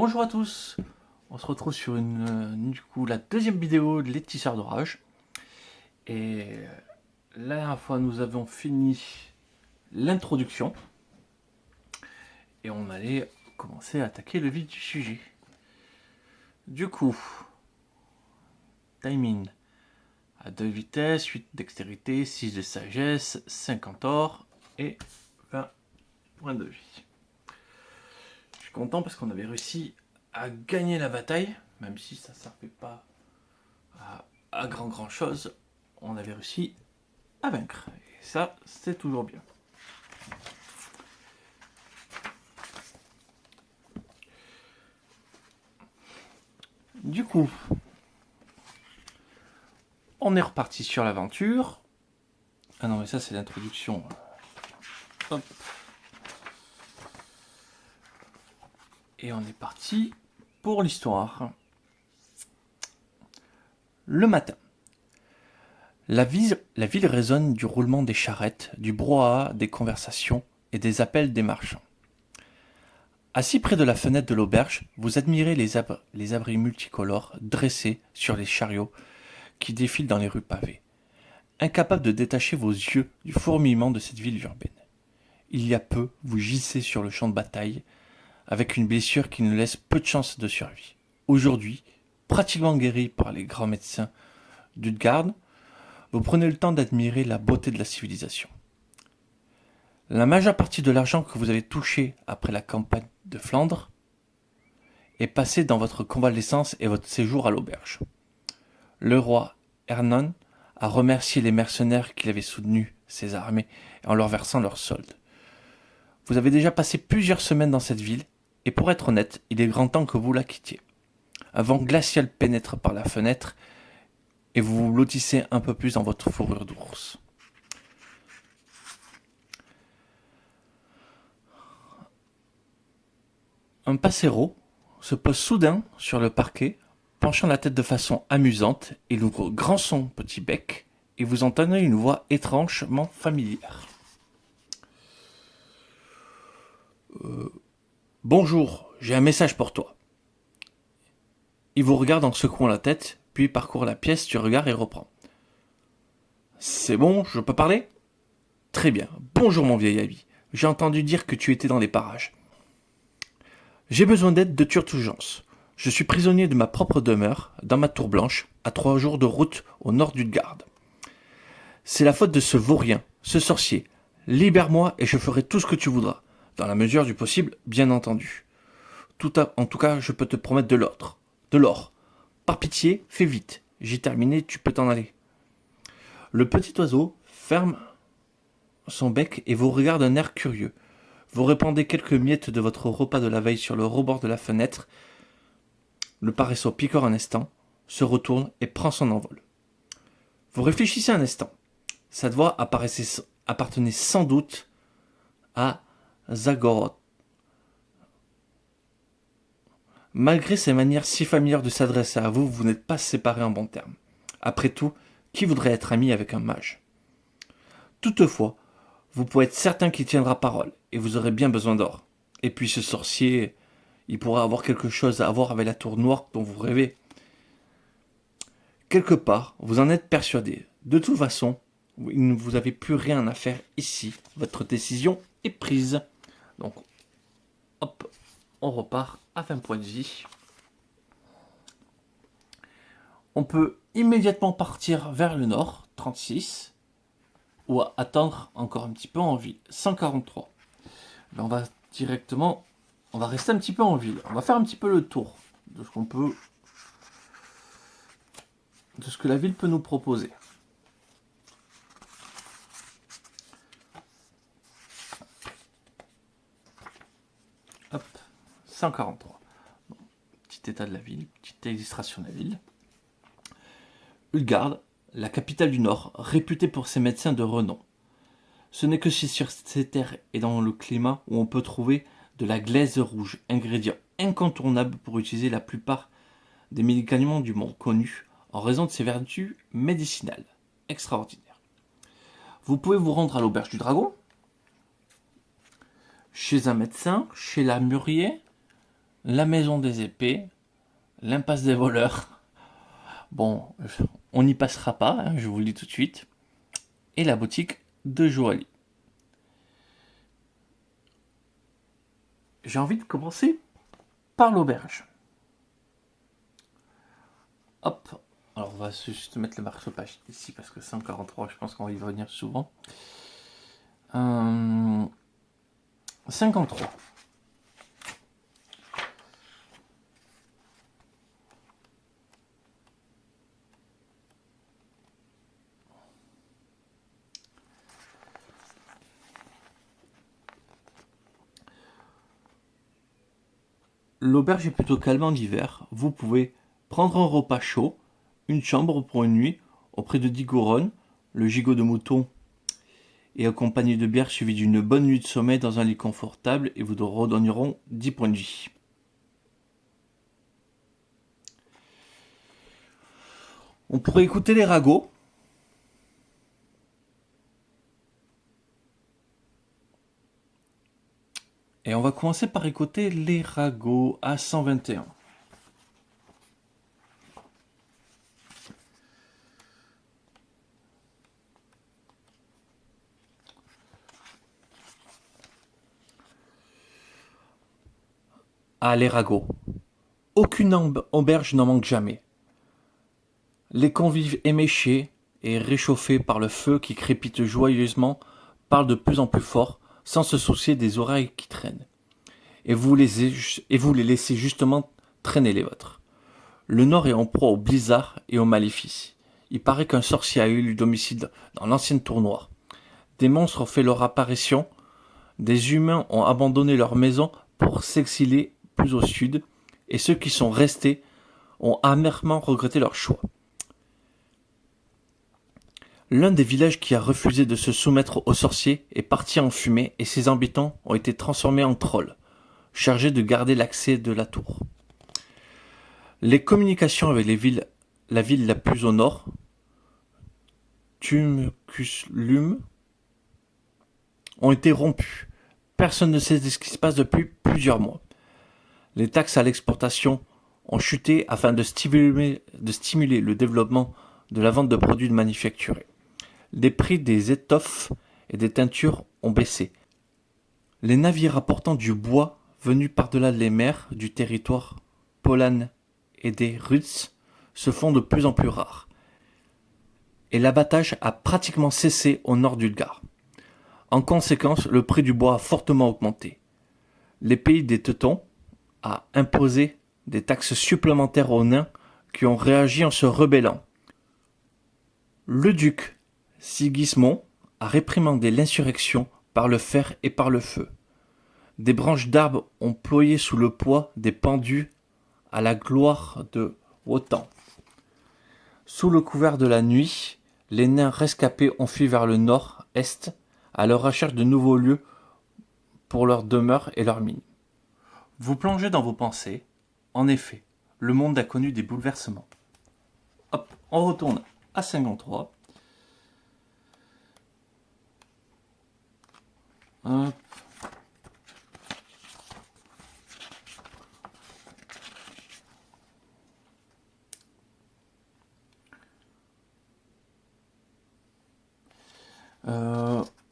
Bonjour à tous, on se retrouve sur la deuxième vidéo de Les Tisseurs d'Orage. Et la dernière fois nous avons fini l'introduction et on allait commencer à attaquer le vif du sujet. Du coup, timing à 2 vitesses, 8 dextérité, 6 de sagesse, 50 or et 20 points de vie. Je suis content parce qu'on avait réussi à gagner la bataille, même si ça ne servait pas à grand chose, on avait réussi à vaincre. Et ça, c'est toujours bien. Du coup, on est reparti sur l'aventure. Ah non, mais ça, c'est l'introduction. Hop. Et on est parti pour l'histoire. Le matin. La ville résonne du roulement des charrettes, du brouhaha des conversations et des appels des marchands. Assis près de la fenêtre de l'auberge, vous admirez les abris multicolores dressés sur les chariots qui défilent dans les rues pavées, incapable de détacher vos yeux du fourmillement de cette ville urbaine. Il y a peu, vous gissez sur le champ de bataille, avec une blessure qui nous laisse peu de chances de survie. Aujourd'hui, pratiquement guéri par les grands médecins d'Utgard, vous prenez le temps d'admirer la beauté de la civilisation. La majeure partie de l'argent que vous avez touché après la campagne de Flandre est passé dans votre convalescence et votre séjour à l'auberge. Le roi Hernon a remercié les mercenaires qui avaient soutenu ses armées en leur versant leur solde. Vous avez déjà passé plusieurs semaines dans cette ville, et pour être honnête, il est grand temps que vous la quittiez. Un vent glacial pénètre par la fenêtre, et vous vous blottissez un peu plus dans votre fourrure d'ours. Un passero se pose soudain sur le parquet, penchant la tête de façon amusante. Il ouvre grand son petit bec, et vous entendez une voix étrangement familière. Bonjour, j'ai un message pour toi. Il vous regarde en secouant la tête, puis parcourt la pièce du regard et reprend. C'est bon, je peux parler ? Très bien. Bonjour mon vieil ami. J'ai entendu dire que tu étais dans les parages. J'ai besoin d'aide de toute urgence. Je suis prisonnier de ma propre demeure, dans ma tour blanche, à 3 jours de route au nord d'Utgard. C'est la faute de ce vaurien, ce sorcier. Libère-moi et je ferai tout ce que tu voudras. Dans la mesure du possible, bien entendu. En tout cas, je peux te promettre de l'or. Par pitié, fais vite. J'ai terminé, tu peux t'en aller. Le petit oiseau ferme son bec et vous regarde d'un air curieux. Vous répandez quelques miettes de votre repas de la veille sur le rebord de la fenêtre. Le paresseux picore un instant, se retourne et prend son envol. Vous réfléchissez un instant. Cette voix appartenait sans doute à Zagoroth. Malgré ses manières si familières de s'adresser à vous, vous n'êtes pas séparés en bons termes. Après tout, qui voudrait être ami avec un mage ? Toutefois, vous pouvez être certain qu'il tiendra parole, et vous aurez bien besoin d'or. Et puis ce sorcier, il pourra avoir quelque chose à voir avec la tour noire dont vous rêvez. Quelque part, vous en êtes persuadé. De toute façon, vous n'avez plus rien à faire ici. Votre décision est prise. Donc, hop, on repart à 20 points de vie. On peut immédiatement partir vers le nord, 36, ou attendre encore un petit peu en ville, 143. Là, on va rester un petit peu en ville. On va faire un petit peu le tour de ce que la ville peut nous proposer. Hop, 143. Bon, petit état de la ville, petite illustration de la ville. Utgard, la capitale du Nord, réputée pour ses médecins de renom. Ce n'est que sur ces terres et dans le climat où on peut trouver de la glaise rouge, ingrédient incontournable pour utiliser la plupart des médicaments du monde connus en raison de ses vertus médicinales extraordinaires. Vous pouvez vous rendre à l'auberge du dragon, chez un médecin, chez l'armurier, la maison des épées, l'impasse des voleurs. Bon, on n'y passera pas, hein, je vous le dis tout de suite. Et la boutique de Joaillier. J'ai envie de commencer par l'auberge. Hop, alors on va juste mettre le marque-page ici parce que 143, je pense qu'on va y revenir souvent. 53. L'auberge est plutôt calme en hiver. Vous pouvez prendre un repas chaud, une chambre pour une nuit, auprès de 10 couronnes, le gigot de mouton et accompagné de bière suivi d'une bonne nuit de sommeil dans un lit confortable et vous redonneront 10 points de vie. On pourrait écouter les ragots. Et on va commencer par écouter les ragots à 121. Ah, les ragots. Aucune auberge n'en manque jamais. Les convives éméchés et réchauffés par le feu qui crépite joyeusement parlent de plus en plus fort, sans se soucier des oreilles qui traînent. Et vous les laissez justement traîner les vôtres. Le Nord est en proie au blizzard et au maléfice. Il paraît qu'un sorcier a eu domicile dans l'ancienne tour noire. Des monstres ont fait leur apparition, des humains ont abandonné leur maison pour s'exiler plus au sud, et ceux qui sont restés ont amèrement regretté leur choix. L'un des villages qui a refusé de se soumettre aux sorciers est parti en fumée et ses habitants ont été transformés en trolls, chargés de garder l'accès de la tour. Les communications avec la ville la plus au nord, Tumculum, ont été rompues. Personne ne sait ce qui se passe depuis plusieurs mois. Les taxes à l'exportation ont chuté afin de stimuler le développement de la vente de produits manufacturés. Les prix des étoffes et des teintures ont baissé. Les navires apportant du bois venus par-delà les mers du territoire Polan et des Ruts se font de plus en plus rares. Et l'abattage a pratiquement cessé au nord d'Ulgar. En conséquence, le prix du bois a fortement augmenté. Les pays des Teutons a imposé des taxes supplémentaires aux nains qui ont réagi en se rebellant. Le duc Sigismond a réprimandé l'insurrection par le fer et par le feu. Des branches d'arbres ont ployé sous le poids des pendus à la gloire de Wotan. Sous le couvert de la nuit, les nains rescapés ont fui vers le nord-est à leur recherche de nouveaux lieux pour leur demeure et leur mine. Vous plongez dans vos pensées. En effet, le monde a connu des bouleversements. Hop, on retourne à 53. Hop.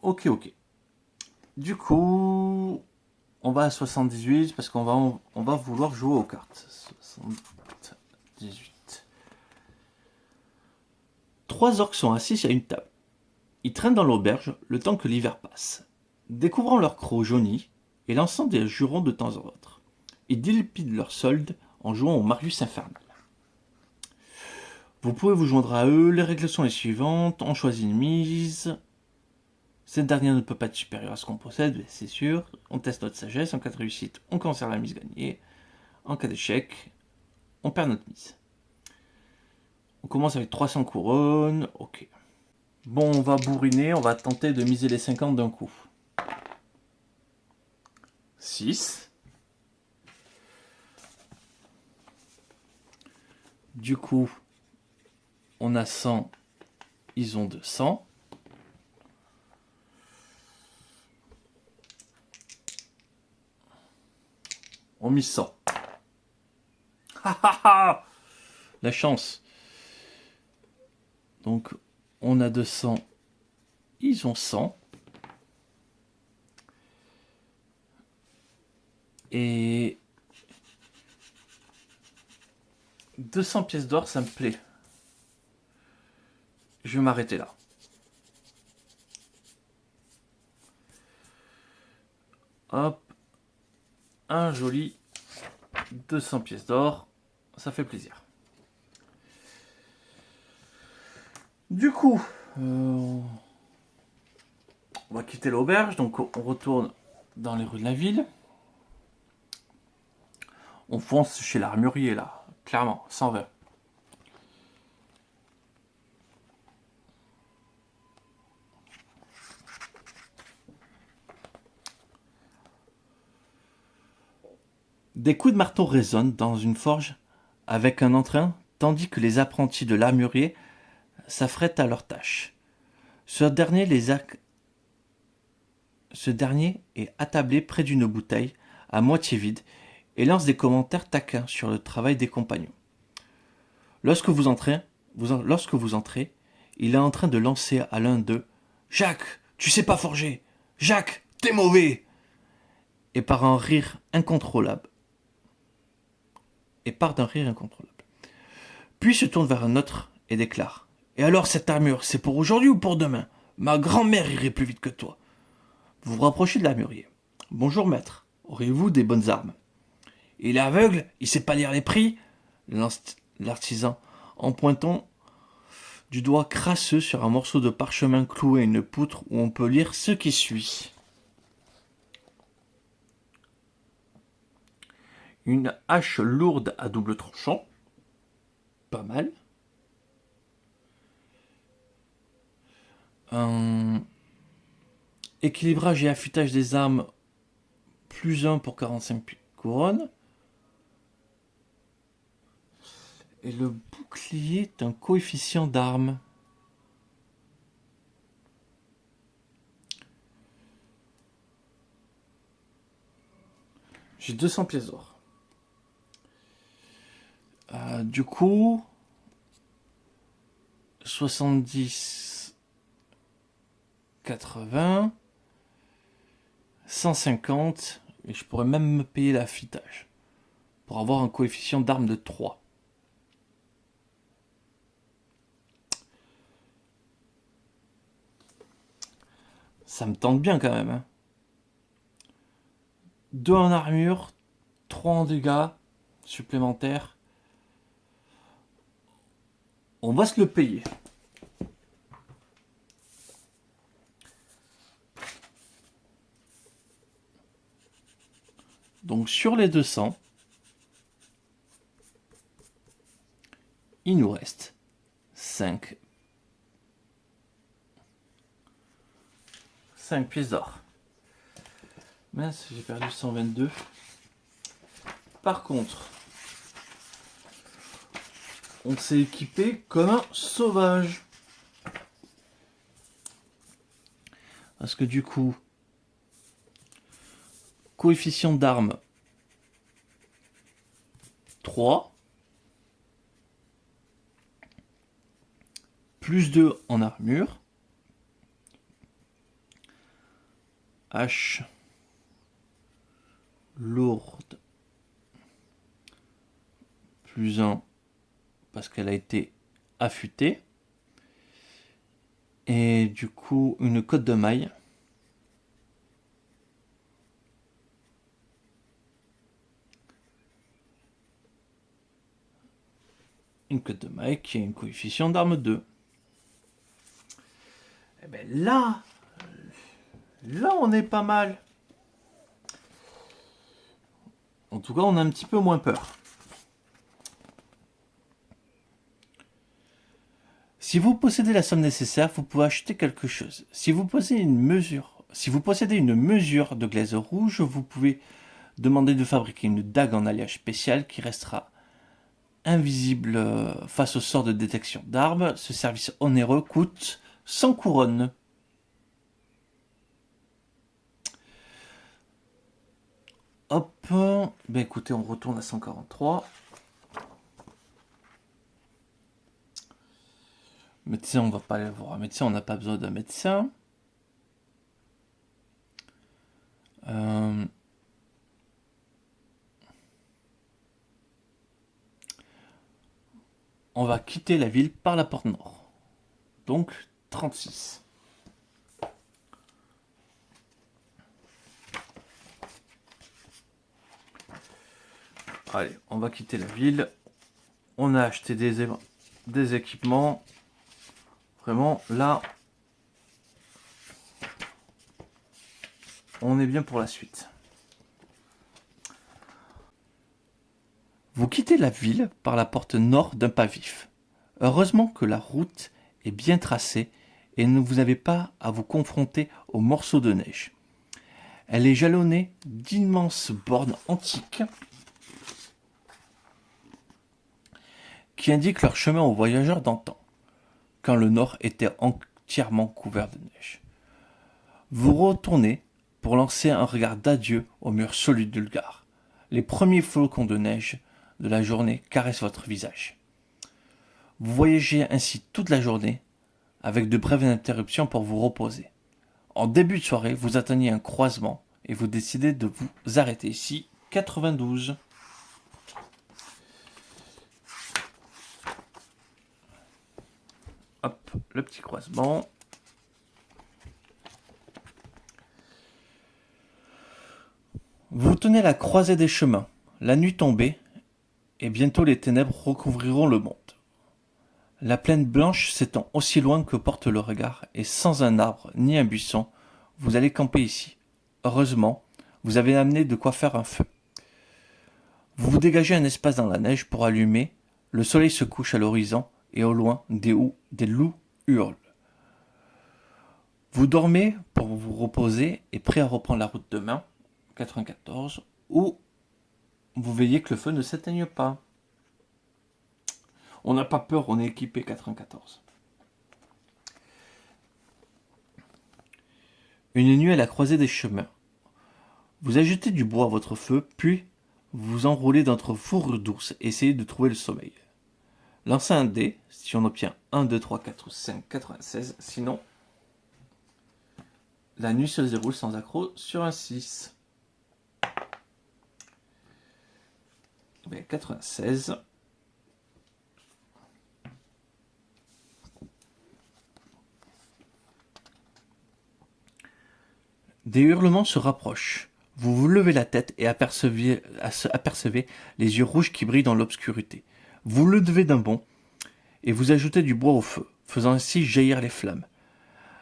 Ok. Du coup, on va à 78 parce qu'on va vouloir jouer aux cartes. 78. Trois orques sont assis à une table. Ils traînent dans l'auberge le temps que l'hiver passe, découvrant leurs crocs jaunis et lançant des jurons de temps en autre. Ils dilapident leur solde en jouant au Marius infernal. Vous pouvez vous joindre à eux, les règles sont les suivantes, on choisit une mise. Cette dernière ne peut pas être supérieure à ce qu'on possède, c'est sûr. On teste notre sagesse, en cas de réussite, on conserve la mise gagnée. En cas d'échec, on perd notre mise. On commence avec 300 couronnes, ok. Bon, on va bourriner, on va tenter de miser les 50 d'un coup. 6. Du coup, on a 100, ils ont 200. On mise 100. La chance. Donc, on a 200. Ils ont 100. Et 200 pièces d'or, ça me plaît. Je vais m'arrêter là. Hop. Un joli 200 pièces d'or. Ça fait plaisir. Du coup, on va quitter l'auberge. Donc, on retourne dans les rues de la ville. On fonce chez l'armurier, là. Clairement, 120. Des coups de marteau résonnent dans une forge avec un entrain, tandis que les apprentis de l'armurier s'affrètent à leur tâche. Ce dernier est attablé près d'une bouteille, à moitié vide, et lance des commentaires taquins sur le travail des compagnons. Lorsque vous entrez, il est en train de lancer à l'un d'eux « Jacques, tu sais pas forger! Jacques, t'es mauvais !» et part d'un rire incontrôlable. Puis se tourne vers un autre et déclare « Et alors cette armure, c'est pour aujourd'hui ou pour demain? Ma grand-mère irait plus vite que toi. » Vous vous rapprochez de l'armurier. « Bonjour maître, auriez-vous des bonnes armes ?»« Il est aveugle, il sait pas lire les prix ?» lance l'artisan en pointant du doigt crasseux sur un morceau de parchemin cloué à une poutre où on peut lire ce qui suit. Une hache lourde à double tranchant. Pas mal. Un équilibrage et affûtage des armes, plus 1 pour 45 couronnes. Et le bouclier est un coefficient d'armes. J'ai 200 pièces d'or. Du coup, 70, 80, 150, et je pourrais même me payer l'affûtage pour avoir un coefficient d'armes de 3. Ça me tente bien quand même. 2 en armure, 3 en dégâts supplémentaires. On va se le payer. Donc sur les 200, il nous reste 5 pièces d'or. Mince, j'ai perdu 122. Par contre, on s'est équipé comme un sauvage. Parce que du coup, coefficient d'armes 3, plus 2 en armure, hache lourde, plus 1 parce qu'elle a été affûtée, et du coup une cotte de maille. Une cotte de maille qui a une coefficient d'arme 2. Et bien là on est pas mal. En tout cas, on a un petit peu moins peur. Si vous possédez la somme nécessaire, vous pouvez acheter quelque chose. Si vous possédez une mesure de glaise rouge, vous pouvez demander de fabriquer une dague en alliage spécial qui restera invisible face au sort de détection d'armes. Ce service onéreux coûte 100 couronnes. Hop, ben écoutez, on retourne à 143. Médecin, on va pas aller voir un médecin, on n'a pas besoin d'un médecin. On va quitter la ville par la porte nord. Donc 36. Allez, on va quitter la ville. On a acheté des équipements. Vraiment, là, on est bien pour la suite. Vous quittez la ville par la porte nord d'un pas vif. Heureusement que la route est bien tracée et vous n'avez pas à vous confronter aux morceaux de neige. Elle est jalonnée d'immenses bornes antiques qui indiquent leur chemin aux voyageurs d'antan, quand le nord était entièrement couvert de neige. Vous retournez pour lancer un regard d'adieu au mur solide du Gard. Les premiers flocons de neige de la journée caressent votre visage. Vous voyagez ainsi toute la journée, avec de brèves interruptions pour vous reposer. En début de soirée, vous atteignez un croisement et vous décidez de vous arrêter ici, 92. Hop, le petit croisement. Vous tenez la croisée des chemins. La nuit tombée, et bientôt les ténèbres recouvriront le monde. La plaine blanche s'étend aussi loin que porte le regard, et sans un arbre ni un buisson, vous allez camper ici. Heureusement, vous avez amené de quoi faire un feu. Vous vous dégagez un espace dans la neige pour allumer, le soleil se couche à l'horizon, et au loin, des loups hurlent. Vous dormez pour vous reposer et prêt à reprendre la route demain, 94, où vous veillez que le feu ne s'éteigne pas. On n'a pas peur, on est équipé, 94. Une nuit à la croisée des chemins. Vous ajoutez du bois à votre feu, puis vous vous enroulez dans votre fourrure d'ours et essayez de trouver le sommeil. Lancez un dé, si on obtient 1, 2, 3, 4 ou 5, 96, sinon la nuit se déroule sans accroc sur un 6. Bien, 96. Des hurlements se rapprochent. Vous vous levez la tête et apercevez les yeux rouges qui brillent dans l'obscurité. Vous le levez d'un bond et vous ajoutez du bois au feu, faisant ainsi jaillir les flammes.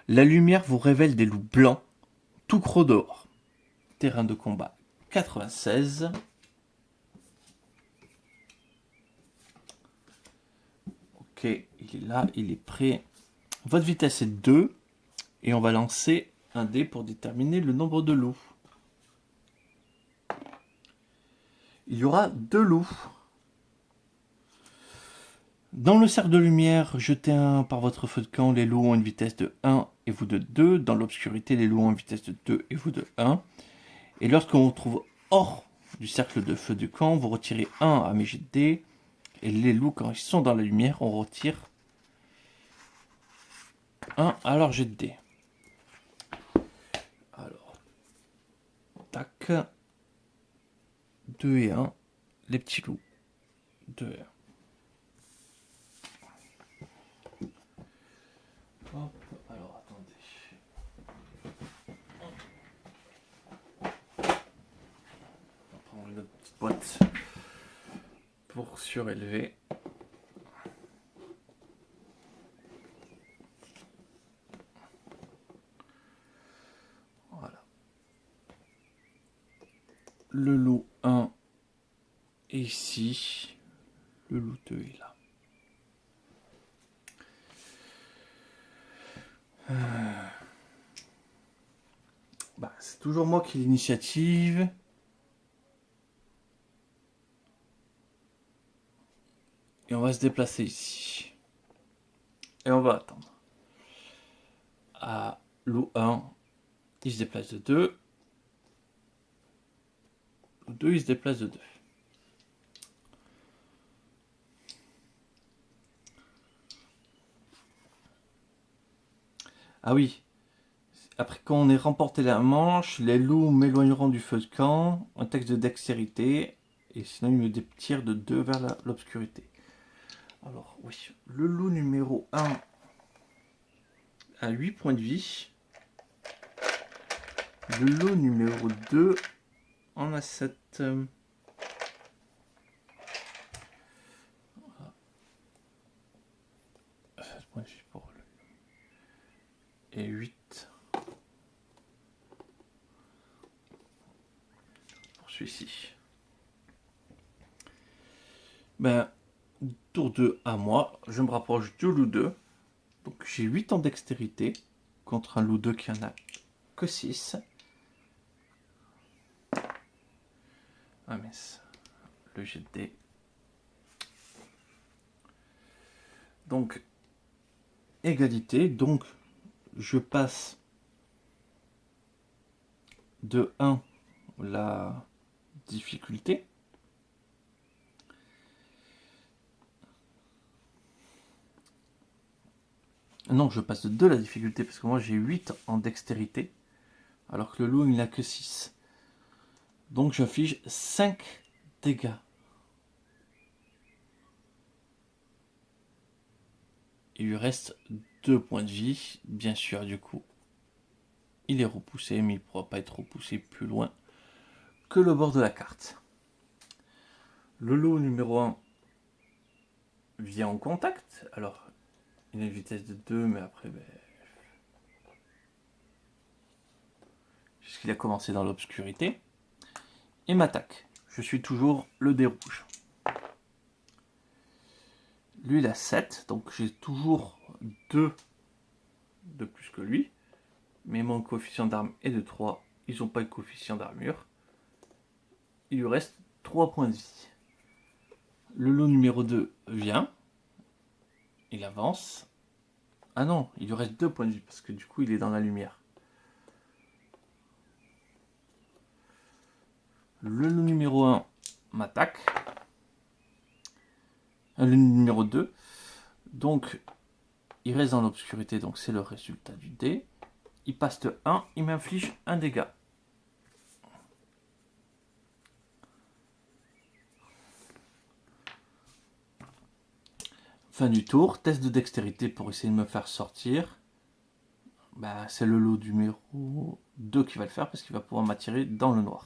La lumière vous révèle des loups blancs, tout crocs dehors. Terrain de combat 96. Ok, il est là, il est prêt. Votre vitesse est 2 et on va lancer un dé pour déterminer le nombre de loups. Il y aura 2 loups. Dans le cercle de lumière, jetez un par votre feu de camp, les loups ont une vitesse de 1 et vous de 2. Dans l'obscurité, les loups ont une vitesse de 2 et vous de 1. Et lorsqu'on vous trouve hors du cercle de feu du camp, vous retirez 1 à mes jets de dés. Et les loups, quand ils sont dans la lumière, on retire 1 à leur jet de dés. Alors, tac. 2 et 1. Les petits loups. 2 et 1. Hop, alors attendez. On va prendre une autre petite boîte pour surélever. Voilà. Le loup 1 est ici. Le loup 2 est là. C'est toujours moi qui ai l'initiative. Et on va se déplacer ici. Et on va attendre. À loup 1, il se déplace de 2. Loup 2, il se déplace de 2. Ah oui, après quand on ait remporté la manche, les loups m'éloigneront du feu de camp, un texte de dextérité, et sinon ils me tirent de 2 vers l'obscurité. Alors oui, le loup numéro 1 a 8 points de vie. Le loup numéro 2 en a 7. 7 points de vie pour lui. Et 8 pour celui-ci. Ben, tour 2 à moi, je me rapproche du loup 2. Donc j'ai 8 en dextérité contre un loup 2 qui en a que 6. Ah mais le jet de dés. Donc égalité, donc je passe de 1 la difficulté. Non, je passe de 2 la difficulté parce que moi j'ai 8 en dextérité alors que le loup il n'a que 6. Donc j'affiche 5 dégâts. Il lui reste 2 points de vie, bien sûr du coup. Il est repoussé, mais il ne pourra pas être repoussé plus loin que le bord de la carte. Le loup numéro 1 vient en contact. Alors, il a une vitesse de 2, mais après, puisqu'il a commencé dans l'obscurité. Et m'attaque. Je suis toujours le dé rouge. Lui, il a 7, donc j'ai toujours 2 de plus que lui. Mais mon coefficient d'arme est de 3. Ils n'ont pas le coefficient d'armure. Il lui reste 3 points de vie. Le loup numéro 2 vient. Il avance. Ah non, il lui reste 2 points de vie parce que du coup il est dans la lumière. Le loup numéro 1 m'attaque. Le numéro 2. Donc il reste dans l'obscurité, donc c'est le résultat du dé. Il passe de 1, il m'inflige un dégât. Fin du tour, test de dextérité pour essayer de me faire sortir. Bah, c'est le loup numéro 2 qui va le faire parce qu'il va pouvoir m'attirer dans le noir.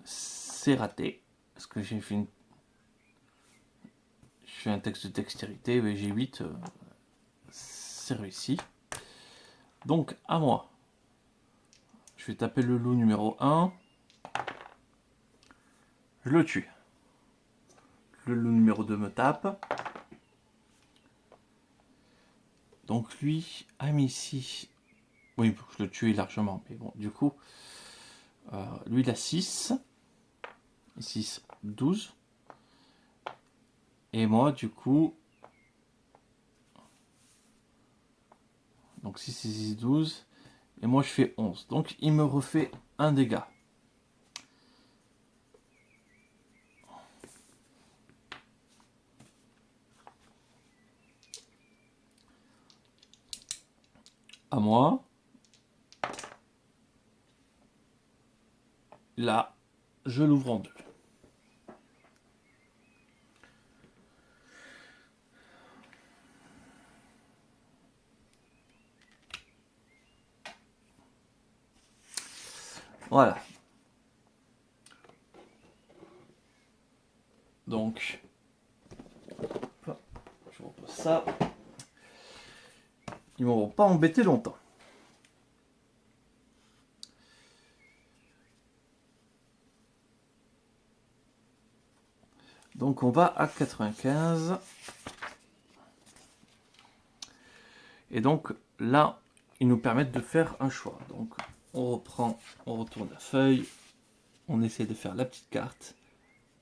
C'est raté parce que j'ai fait un texte de dextérité, mais j'ai 8, c'est réussi. Donc à moi. Je vais taper le loup numéro 1. Je le tue. Le loup numéro 2 me tape. Donc lui a mis ici. Oui, je le tue largement. Mais bon, du coup, lui il a 6. 6, 12. Et moi, du coup. Donc 6, 6, 12. Et moi, je fais 11. Donc il me refait un dégât. À moi. Là, je l'ouvre en deux. Voilà. Donc, je repose ça. Ils ne m'auront pas embêté longtemps. Donc on va à 95. Et donc là, ils nous permettent de faire un choix. Donc on reprend, on retourne la feuille, on essaie de faire la petite carte,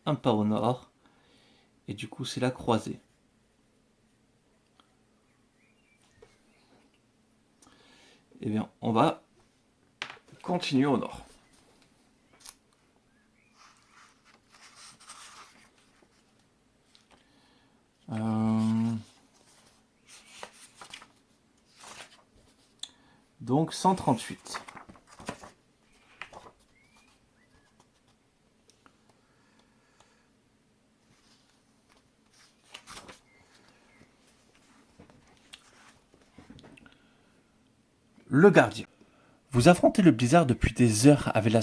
un pas au nord, et du coup c'est la croisée. Eh bien, on va continuer au nord. Donc 138. Le gardien. Vous affrontez le blizzard depuis des heures avec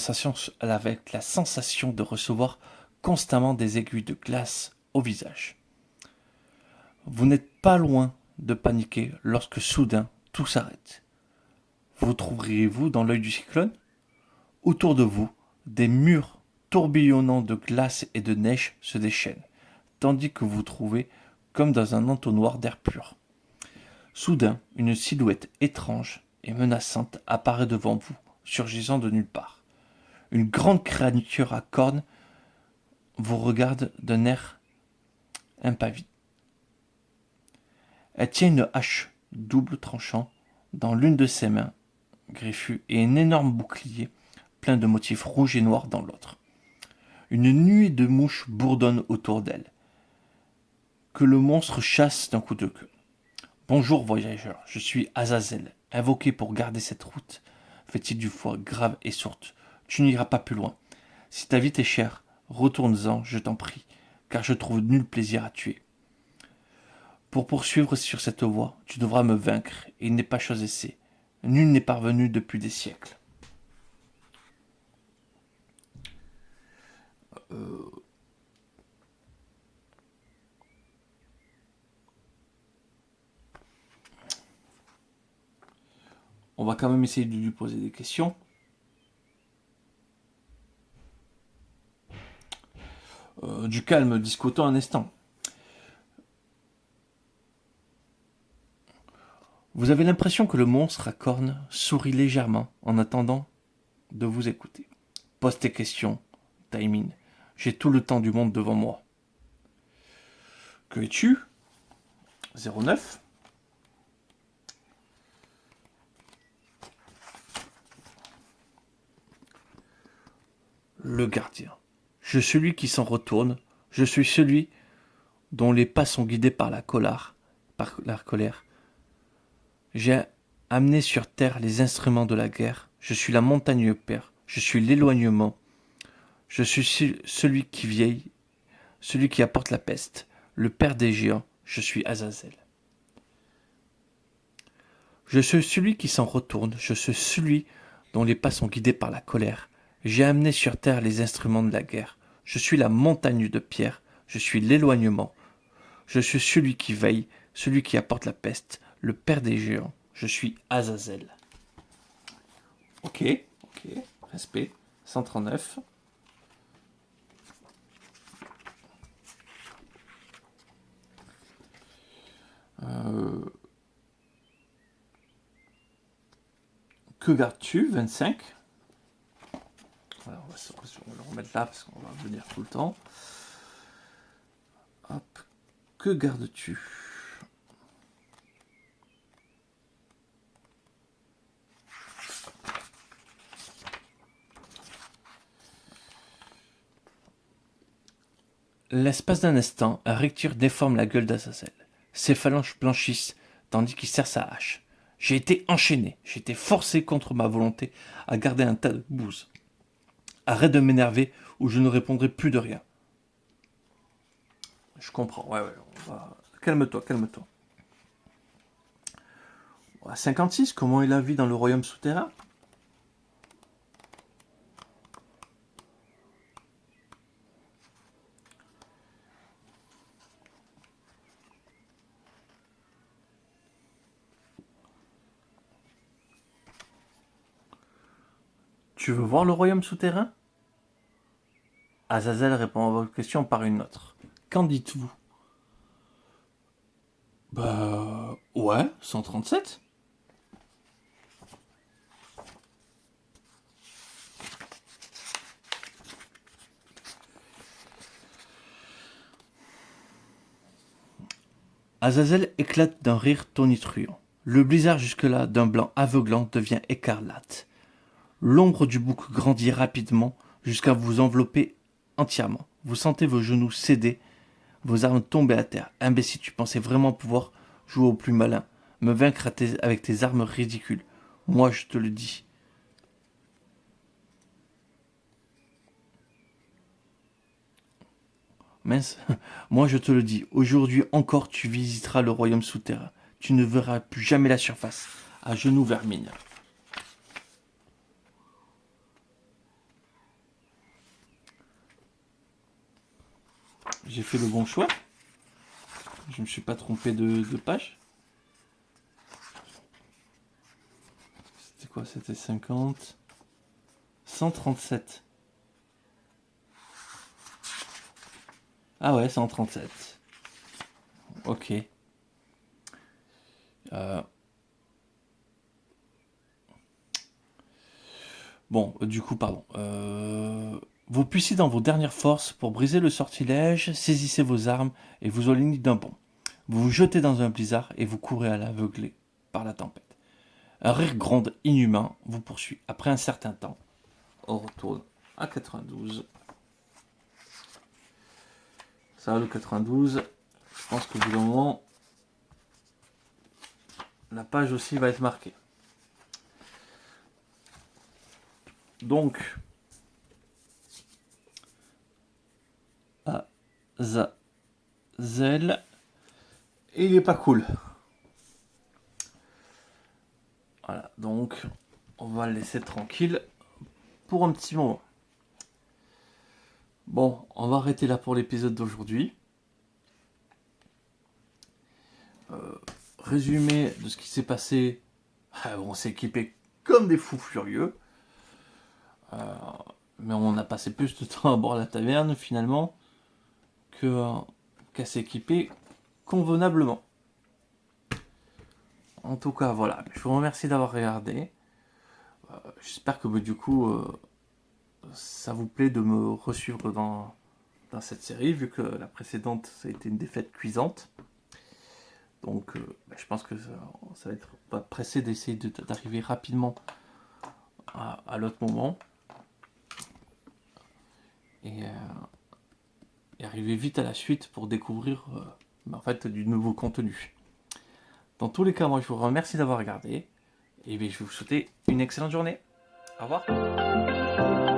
la sensation de recevoir constamment des aiguilles de glace au visage. Vous n'êtes pas loin de paniquer lorsque soudain tout s'arrête. Vous trouveriez-vous dans l'œil du cyclone? Autour de vous, des murs tourbillonnants de glace et de neige se déchaînent, tandis que vous vous trouvez comme dans un entonnoir d'air pur. Soudain, une silhouette étrange et menaçante apparaît devant vous, surgissant de nulle part. Une grande créature à cornes vous regarde d'un air impavible. Elle tient une hache double tranchant dans l'une de ses mains griffues et un énorme bouclier plein de motifs rouges et noirs dans l'autre. Une nuée de mouches bourdonne autour d'elle, que le monstre chasse d'un coup de queue. Bonjour voyageur, je suis Azazel, invoqué pour garder cette route. Fait-il d'une voix grave et sourde. Tu n'iras pas plus loin. Si ta vie t'est chère, retourne-en, je t'en prie, car je trouve nul plaisir à tuer. Pour poursuivre sur cette voie, tu devras me vaincre, et il n'est pas chose aisée. Nul n'est parvenu depuis des siècles. On va quand même essayer de lui poser des questions. Du calme, discutons un instant. Vous avez l'impression que le monstre à cornes sourit légèrement en attendant de vous écouter. Pose tes questions, Taimin. J'ai tout le temps du monde devant moi. Que es-tu? 09. Le gardien. Je suis celui qui s'en retourne. Je suis celui dont les pas sont guidés par la colère. J'ai amené sur terre les instruments de la guerre. Je suis la montagne père. Je suis l'éloignement. Je suis celui qui vieillit, celui qui apporte la peste, le père des géants. Je suis Azazel. Je suis celui qui s'en retourne. Je suis celui dont les pas sont guidés par la colère. J'ai amené sur terre les instruments de la guerre. Je suis la montagne de pierre. Je suis l'éloignement. Je suis celui qui veille, celui qui apporte la peste, le père des géants. Je suis Azazel. Ok, respect. 139. Que gardes-tu? 25. Voilà, on va le remettre là parce qu'on va venir tout le temps. Hop. Que gardes-tu? L'espace d'un instant, un recture déforme la gueule d'Azazel. Ses phalanges blanchissent tandis qu'il serre sa hache. J'ai été enchaîné, j'ai été forcé contre ma volonté à garder un tas de bouse. Arrête de m'énerver ou je ne répondrai plus de rien. Je comprends, ouais, on va... Calme-toi. À 56, comment est la vie dans le royaume souterrain? Tu veux voir le royaume souterrain? Azazel répond à votre question par une autre. Qu'en dites-vous? Bah... ouais, 137. Azazel éclate d'un rire tonitruant. Le blizzard jusque-là d'un blanc aveuglant devient écarlate. L'ombre du bouc grandit rapidement jusqu'à vous envelopper entièrement. Vous sentez vos genoux céder, vos armes tomber à terre. Imbécile, tu pensais vraiment pouvoir jouer au plus malin, me vaincre avec tes armes ridicules. Moi, je te le dis. Mince, moi je te le dis, aujourd'hui encore tu visiteras le royaume souterrain. Tu ne verras plus jamais la surface. À genoux, vermine. J'ai fait le bon choix. Je ne me suis pas trompé de page. C'était quoi? C'était 50. 137. Ah ouais, 137. Ok. Bon, du coup, pardon. Vous puissiez dans vos dernières forces pour briser le sortilège, saisissez vos armes et vous alignez d'un bond. Vous vous jetez dans un blizzard et vous courez à l'aveuglé par la tempête. Un rire gronde inhumain vous poursuit. Après un certain temps, on retourne à 92. Ça va le 92. Je pense qu'au bout d'un moment, la page aussi va être marquée. Donc, Azazel, et il est pas cool. Voilà, donc on va le laisser tranquille pour un petit moment. Bon, on va arrêter là pour l'épisode d'aujourd'hui. Résumé de ce qui s'est passé. On s'est équipé comme des fous furieux. Mais on a passé plus de temps à bord de la taverne finalement qu'à s'équiper convenablement. En tout cas, voilà. Je vous remercie d'avoir regardé. J'espère que du coup, ça vous plaît de me resuivre dans cette série, vu que la précédente, ça a été une défaite cuisante. Donc, je pense que ça va être pas pressé d'essayer d'arriver rapidement à l'autre moment. Et arriver vite à la suite pour découvrir en fait, du nouveau contenu. Dans tous les cas, moi, je vous remercie d'avoir regardé. Et je vais vous souhaiter une excellente journée. Au revoir.